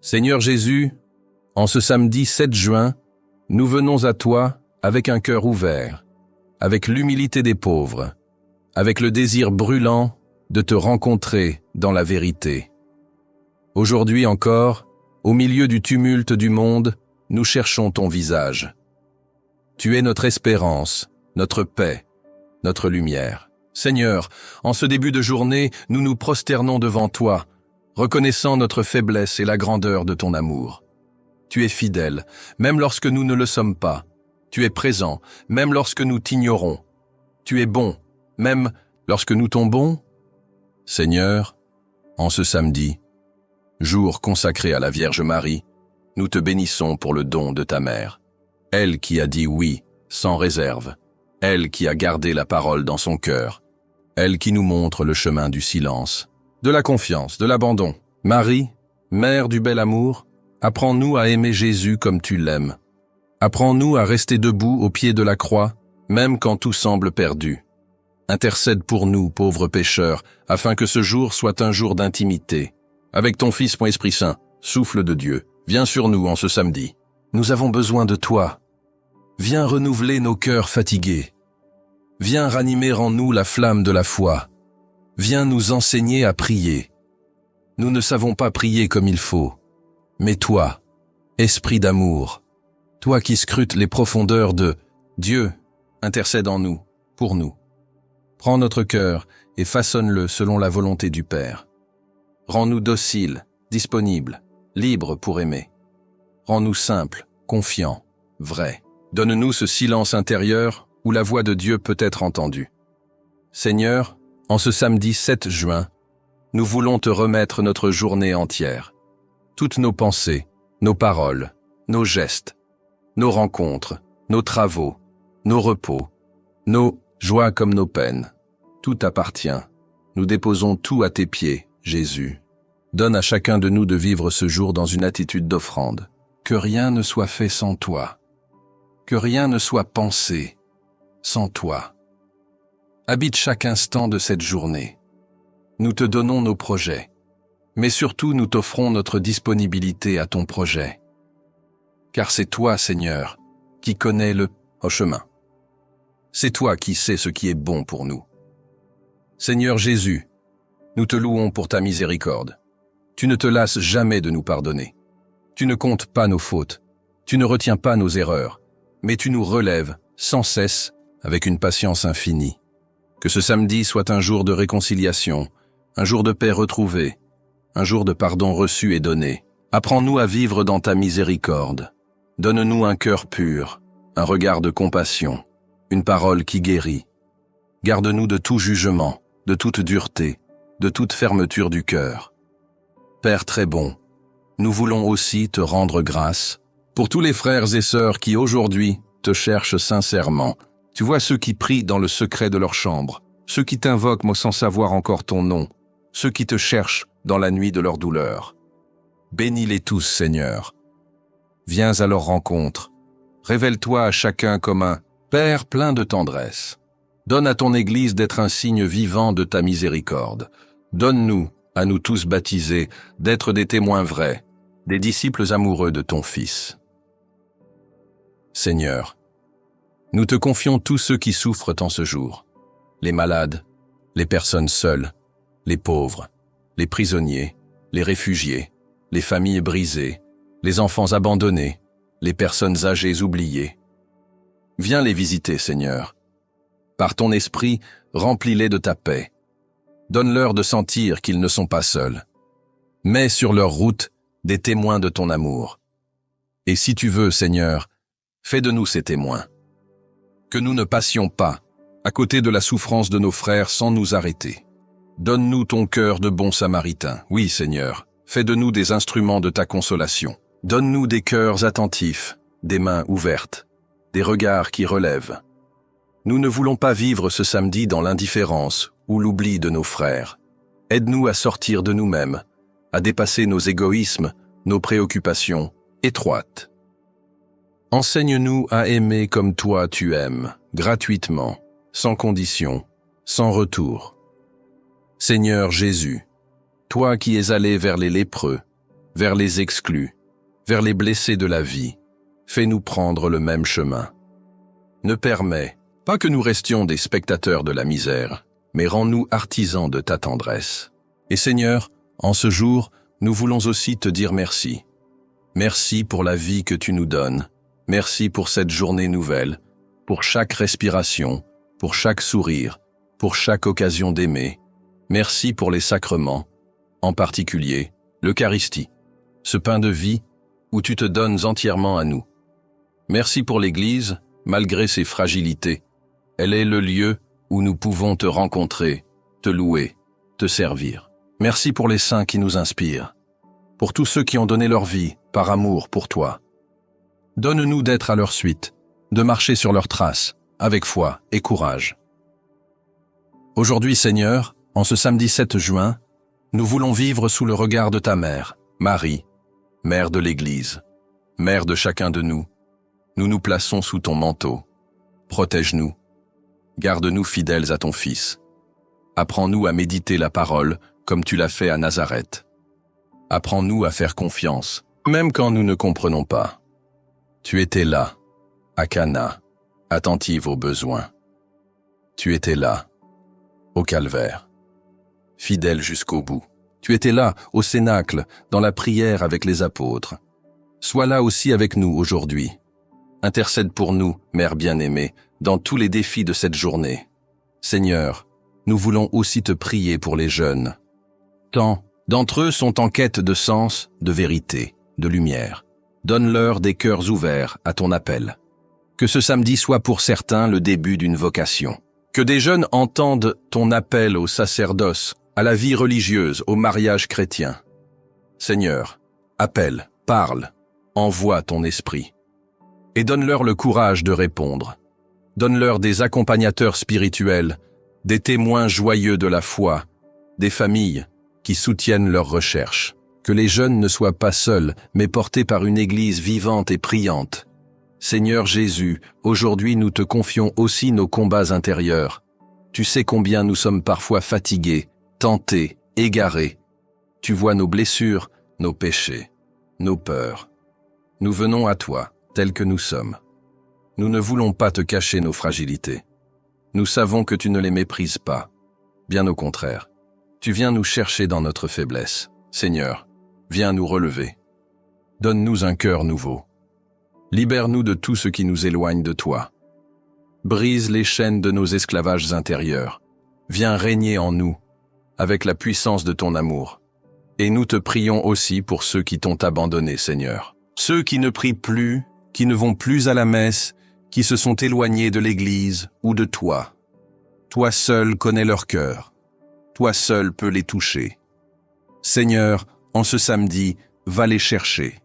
Seigneur Jésus, en ce samedi 7 juin, nous venons à toi avec un cœur ouvert, avec l'humilité des pauvres, avec le désir brûlant de te rencontrer dans la vérité. Aujourd'hui encore, au milieu du tumulte du monde, nous cherchons ton visage. Tu es notre espérance, notre paix, notre lumière. Seigneur, en ce début de journée, nous nous prosternons devant toi, reconnaissant notre faiblesse et la grandeur de ton amour. Tu es fidèle, même lorsque nous ne le sommes pas. Tu es présent, même lorsque nous t'ignorons. Tu es bon, même lorsque nous tombons. Seigneur, en ce samedi, jour consacré à la Vierge Marie, nous te bénissons pour le don de ta mère. Elle qui a dit oui, sans réserve. Elle qui a gardé la parole dans son cœur. Elle qui nous montre le chemin du silence, de la confiance, de l'abandon. Marie, mère du bel amour, apprends-nous à aimer Jésus comme tu l'aimes. Apprends-nous à rester debout au pied de la croix, même quand tout semble perdu. Intercède pour nous, pauvres pécheurs, afin que ce jour soit un jour d'intimité. Avec ton Fils, mon Esprit Saint, souffle de Dieu, viens sur nous en ce samedi. Nous avons besoin de toi. Viens renouveler nos cœurs fatigués. Viens ranimer en nous la flamme de la foi. Viens nous enseigner à prier. Nous ne savons pas prier comme il faut. Mais toi, Esprit d'amour, toi qui scrutes les profondeurs de Dieu, intercède en nous, pour nous. Prends notre cœur et façonne-le selon la volonté du Père. Rends-nous dociles, disponibles, libres pour aimer. Rends-nous simples, confiants, vrais. Donne-nous ce silence intérieur où la voix de Dieu peut être entendue. Seigneur, en ce samedi 7 juin, nous voulons te remettre notre journée entière. Toutes nos pensées, nos paroles, nos gestes, nos rencontres, nos travaux, nos repos, nos joies comme nos peines. Tout t'appartient. Nous déposons tout à tes pieds, Jésus. Donne à chacun de nous de vivre ce jour dans une attitude d'offrande. Que rien ne soit fait sans toi. Que rien ne soit pensé sans toi. Habite chaque instant de cette journée. Nous te donnons nos projets, mais surtout nous t'offrons notre disponibilité à ton projet. Car c'est toi, Seigneur, qui connais le chemin. C'est toi qui sais ce qui est bon pour nous. Seigneur Jésus, nous te louons pour ta miséricorde. Tu ne te lasses jamais de nous pardonner. Tu ne comptes pas nos fautes, tu ne retiens pas nos erreurs, mais tu nous relèves sans cesse avec une patience infinie. Que ce samedi soit un jour de réconciliation, un jour de paix retrouvée, un jour de pardon reçu et donné. Apprends-nous à vivre dans ta miséricorde. Donne-nous un cœur pur, un regard de compassion, une parole qui guérit. Garde-nous de tout jugement, de toute dureté, de toute fermeture du cœur. Père très bon, nous voulons aussi te rendre grâce pour tous les frères et sœurs qui aujourd'hui te cherchent sincèrement. Tu vois ceux qui prient dans le secret de leur chambre, ceux qui t'invoquent sans savoir encore ton nom, ceux qui te cherchent dans la nuit de leur douleur. Bénis-les tous, Seigneur. Viens à leur rencontre. Révèle-toi à chacun comme un Père plein de tendresse. Donne à ton Église d'être un signe vivant de ta miséricorde. Donne-nous, à nous tous baptisés, d'être des témoins vrais, des disciples amoureux de ton Fils. Seigneur, nous te confions tous ceux qui souffrent en ce jour, les malades, les personnes seules, les pauvres, les prisonniers, les réfugiés, les familles brisées, les enfants abandonnés, les personnes âgées oubliées. Viens les visiter, Seigneur. Par ton esprit, remplis-les de ta paix. Donne-leur de sentir qu'ils ne sont pas seuls. Mets sur leur route des témoins de ton amour. Et si tu veux, Seigneur, fais de nous ces témoins. Que nous ne passions pas à côté de la souffrance de nos frères sans nous arrêter. Donne-nous ton cœur de bon samaritain. Oui, Seigneur, fais de nous des instruments de ta consolation. Donne-nous des cœurs attentifs, des mains ouvertes, des regards qui relèvent. Nous ne voulons pas vivre ce samedi dans l'indifférence ou l'oubli de nos frères. Aide-nous à sortir de nous-mêmes, à dépasser nos égoïsmes, nos préoccupations étroites. Enseigne-nous à aimer comme toi tu aimes, gratuitement, sans condition, sans retour. Seigneur Jésus, toi qui es allé vers les lépreux, vers les exclus, vers les blessés de la vie. Fais-nous prendre le même chemin. Ne permets pas que nous restions des spectateurs de la misère, mais rends-nous artisans de ta tendresse. Et Seigneur, en ce jour, nous voulons aussi te dire merci. Merci pour la vie que tu nous donnes. Merci pour cette journée nouvelle, pour chaque respiration, pour chaque sourire, pour chaque occasion d'aimer. Merci pour les sacrements, en particulier l'Eucharistie, ce pain de vie où tu te donnes entièrement à nous. Merci pour l'Église, malgré ses fragilités. Elle est le lieu où nous pouvons te rencontrer, te louer, te servir. Merci pour les saints qui nous inspirent, pour tous ceux qui ont donné leur vie par amour pour toi. Donne-nous d'être à leur suite, de marcher sur leurs traces, avec foi et courage. Aujourd'hui, Seigneur, en ce samedi 7 juin, nous voulons vivre sous le regard de ta mère, Marie, mère de l'Église, mère de chacun de nous. Nous nous plaçons sous ton manteau. Protège-nous. Garde-nous fidèles à ton Fils. Apprends-nous à méditer la parole comme tu l'as fait à Nazareth. Apprends-nous à faire confiance, même quand nous ne comprenons pas. Tu étais là, à Cana, attentive aux besoins. Tu étais là, au calvaire, fidèle jusqu'au bout. Tu étais là, au cénacle, dans la prière avec les apôtres. Sois là aussi avec nous aujourd'hui. Intercède pour nous, Mère bien-aimée, dans tous les défis de cette journée. Seigneur, nous voulons aussi te prier pour les jeunes. Tant d'entre eux sont en quête de sens, de vérité, de lumière. Donne-leur des cœurs ouverts à ton appel. Que ce samedi soit pour certains le début d'une vocation. Que des jeunes entendent ton appel au sacerdoce, à la vie religieuse, au mariage chrétien. Seigneur, appelle, parle, envoie ton esprit. Et donne-leur le courage de répondre. Donne-leur des accompagnateurs spirituels, des témoins joyeux de la foi, des familles qui soutiennent leurs recherches. Que les jeunes ne soient pas seuls, mais portés par une Église vivante et priante. Seigneur Jésus, aujourd'hui nous te confions aussi nos combats intérieurs. Tu sais combien nous sommes parfois fatigués, tentés, égarés. Tu vois nos blessures, nos péchés, nos peurs. Nous venons à toi, tels que nous sommes. Nous ne voulons pas te cacher nos fragilités. Nous savons que tu ne les méprises pas. Bien au contraire, tu viens nous chercher dans notre faiblesse. Seigneur, viens nous relever. Donne-nous un cœur nouveau. Libère-nous de tout ce qui nous éloigne de toi. Brise les chaînes de nos esclavages intérieurs. Viens régner en nous, avec la puissance de ton amour. Et nous te prions aussi pour ceux qui t'ont abandonné, Seigneur. Ceux qui ne prient plus, qui ne vont plus à la messe, qui se sont éloignés de l'Église ou de toi. Toi seul connais leur cœur. Toi seul peux les toucher. Seigneur, en ce samedi, va les chercher.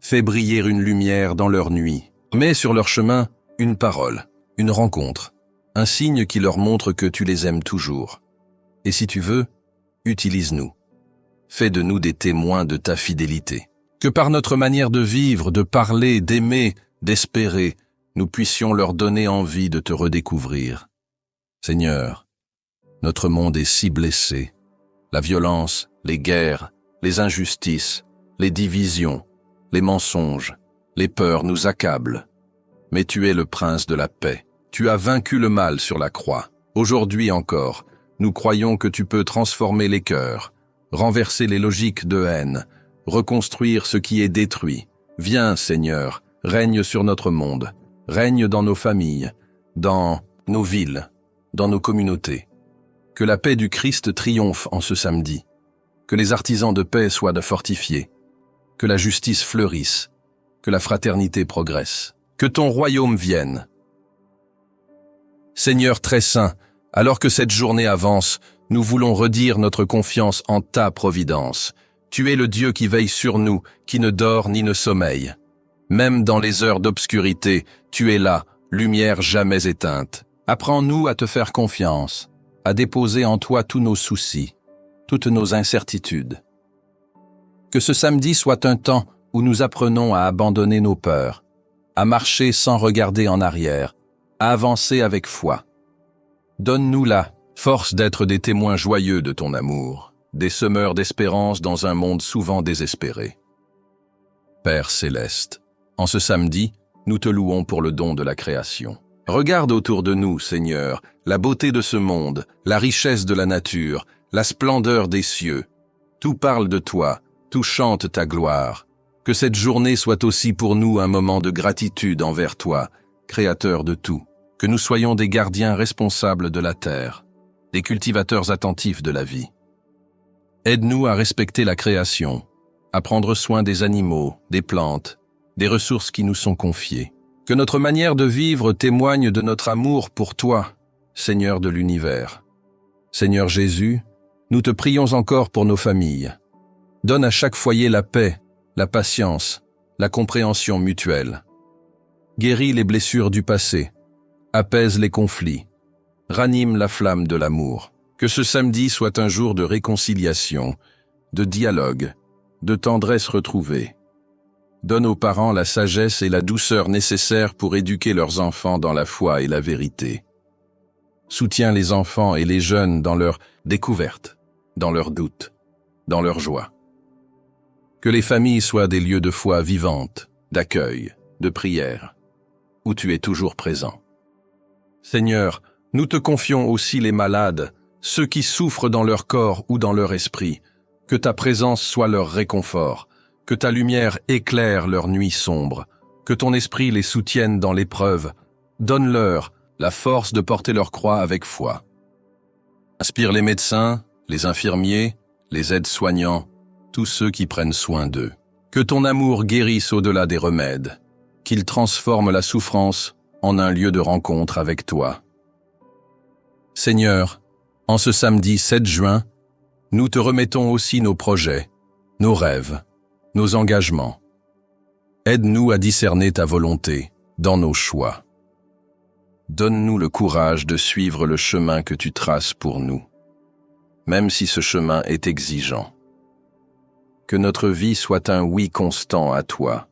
Fais briller une lumière dans leur nuit. Mets sur leur chemin une parole, une rencontre, un signe qui leur montre que tu les aimes toujours. Et si tu veux, utilise-nous. Fais de nous des témoins de ta fidélité. Que par notre manière de vivre, de parler, d'aimer, d'espérer, nous puissions leur donner envie de te redécouvrir. Seigneur, notre monde est si blessé. La violence, les guerres, les injustices, les divisions, les mensonges, les peurs nous accablent. Mais tu es le prince de la paix. Tu as vaincu le mal sur la croix. Aujourd'hui encore, nous croyons que tu peux transformer les cœurs, renverser les logiques de haine, reconstruire ce qui est détruit. Viens, Seigneur, règne sur notre monde, règne dans nos familles, dans nos villes, dans nos communautés. Que la paix du Christ triomphe en ce samedi. Que les artisans de paix soient fortifiés. Que la justice fleurisse. Que la fraternité progresse. Que ton royaume vienne. Seigneur très saint, alors que cette journée avance, nous voulons redire notre confiance en ta providence. Tu es le Dieu qui veille sur nous, qui ne dort ni ne sommeille. Même dans les heures d'obscurité, tu es là, lumière jamais éteinte. Apprends-nous à te faire confiance, à déposer en toi tous nos soucis, toutes nos incertitudes. Que ce samedi soit un temps où nous apprenons à abandonner nos peurs, à marcher sans regarder en arrière, à avancer avec foi. Donne-nous la force d'être des témoins joyeux de ton amour, des semeurs d'espérance dans un monde souvent désespéré. Père céleste, en ce samedi, nous te louons pour le don de la création. Regarde autour de nous, Seigneur, la beauté de ce monde, la richesse de la nature, la splendeur des cieux. Tout parle de toi, tout chante ta gloire. Que cette journée soit aussi pour nous un moment de gratitude envers toi, Créateur de tout. Que nous soyons des gardiens responsables de la terre, des cultivateurs attentifs de la vie. Aide-nous à respecter la création, à prendre soin des animaux, des plantes, des ressources qui nous sont confiées. Que notre manière de vivre témoigne de notre amour pour toi, Seigneur de l'univers. Seigneur Jésus, nous te prions encore pour nos familles. Donne à chaque foyer la paix, la patience, la compréhension mutuelle. Guéris les blessures du passé, apaise les conflits, ranime la flamme de l'amour. Que ce samedi soit un jour de réconciliation, de dialogue, de tendresse retrouvée. Donne aux parents la sagesse et la douceur nécessaires pour éduquer leurs enfants dans la foi et la vérité. Soutiens les enfants et les jeunes dans leur découverte, dans leurs doutes, dans leur joie. Que les familles soient des lieux de foi vivantes, d'accueil, de prière, où tu es toujours présent. Seigneur, nous te confions aussi les malades, ceux qui souffrent dans leur corps ou dans leur esprit. Que ta présence soit leur réconfort, que ta lumière éclaire leur nuit sombre, que ton esprit les soutienne dans l'épreuve. Donne-leur la force de porter leur croix avec foi. Inspire les médecins, les infirmiers, les aides-soignants, tous ceux qui prennent soin d'eux. Que ton amour guérisse au-delà des remèdes, qu'il transforme la souffrance en un lieu de rencontre avec toi. Seigneur, en ce samedi 7 juin, nous te remettons aussi nos projets, nos rêves, nos engagements. Aide-nous à discerner ta volonté dans nos choix. Donne-nous le courage de suivre le chemin que tu traces pour nous, même si ce chemin est exigeant. Que notre vie soit un oui constant à toi,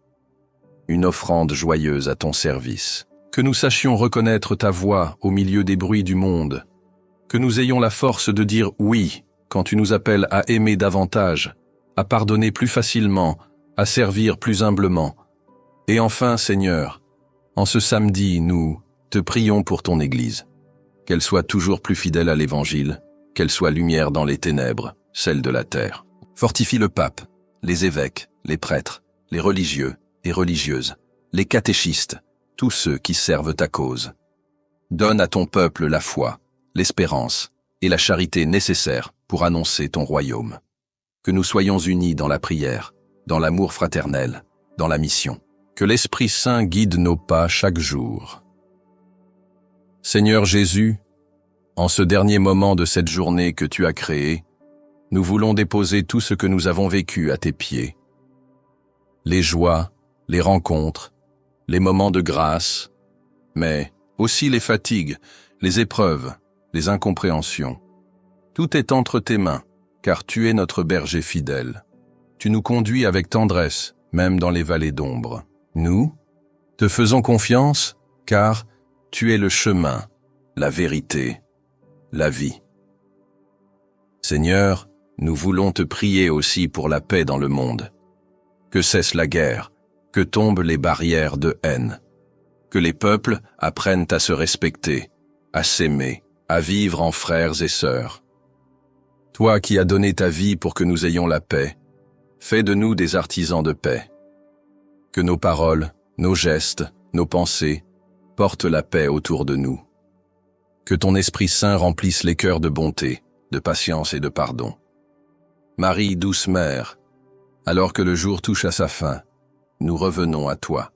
une offrande joyeuse à ton service. Que nous sachions reconnaître ta voix au milieu des bruits du monde. Que nous ayons la force de dire oui quand tu nous appelles à aimer davantage, à pardonner plus facilement, à servir plus humblement. Et enfin, Seigneur, en ce samedi, nous te prions pour ton Église. Qu'elle soit toujours plus fidèle à l'Évangile, qu'elle soit lumière dans les ténèbres, celle de la terre. Fortifie le pape, les évêques, les prêtres, les religieux et religieuses, les catéchistes, tous ceux qui servent ta cause. Donne à ton peuple la foi, l'espérance et la charité nécessaires pour annoncer ton royaume. Que nous soyons unis dans la prière, dans l'amour fraternel, dans la mission. Que l'Esprit Saint guide nos pas chaque jour. Seigneur Jésus, en ce dernier moment de cette journée que tu as créée, nous voulons déposer tout ce que nous avons vécu à tes pieds. Les joies, les rencontres, les moments de grâce, mais aussi les fatigues, les épreuves, les incompréhensions. Tout est entre tes mains, car tu es notre berger fidèle. Tu nous conduis avec tendresse, même dans les vallées d'ombre. Nous te faisons confiance, car tu es le chemin, la vérité, la vie. Seigneur, nous voulons te prier aussi pour la paix dans le monde. Que cesse la guerre, que tombent les barrières de haine. Que les peuples apprennent à se respecter, à s'aimer, à vivre en frères et sœurs. Toi qui as donné ta vie pour que nous ayons la paix, fais de nous des artisans de paix. Que nos paroles, nos gestes, nos pensées portent la paix autour de nous. Que ton Esprit Saint remplisse les cœurs de bonté, de patience et de pardon. Marie, douce mère, alors que le jour touche à sa fin, nous revenons à toi.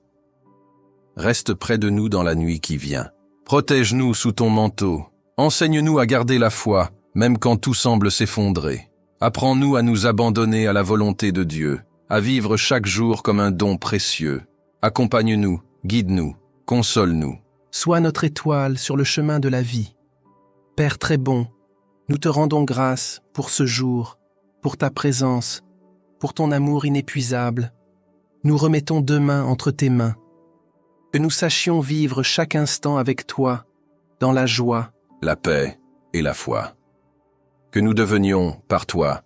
Reste près de nous dans la nuit qui vient. Protège-nous sous ton manteau. Enseigne-nous à garder la foi, même quand tout semble s'effondrer. Apprends-nous à nous abandonner à la volonté de Dieu, à vivre chaque jour comme un don précieux. Accompagne-nous, guide-nous, console-nous. Sois notre étoile sur le chemin de la vie. Père très bon, nous te rendons grâce pour ce jour, pour ta présence, pour ton amour inépuisable. Nous remettons demain entre tes mains. Que nous sachions vivre chaque instant avec toi, dans la joie, la paix et la foi. Que nous devenions, par toi,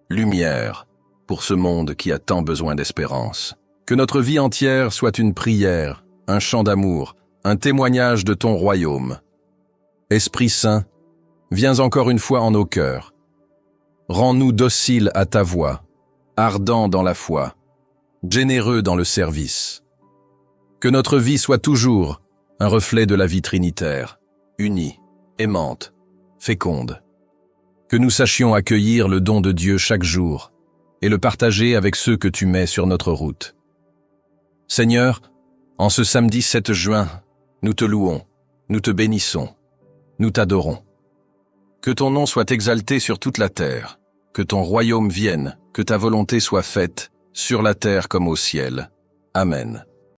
lumière pour ce monde qui a tant besoin d'espérance. Que notre vie entière soit une prière, un chant d'amour, un témoignage de ton royaume. Esprit Saint, viens encore une fois en nos cœurs. Rends-nous dociles à ta voix, ardents dans la foi, généreux dans le service. Que notre vie soit toujours un reflet de la vie trinitaire, unie, aimante, féconde. Que nous sachions accueillir le don de Dieu chaque jour et le partager avec ceux que tu mets sur notre route. Seigneur, en ce samedi 7 juin, nous te louons, nous te bénissons, nous t'adorons. Que ton nom soit exalté sur toute la terre, que ton royaume vienne, que ta volonté soit faite, sur la terre comme au ciel. Amen.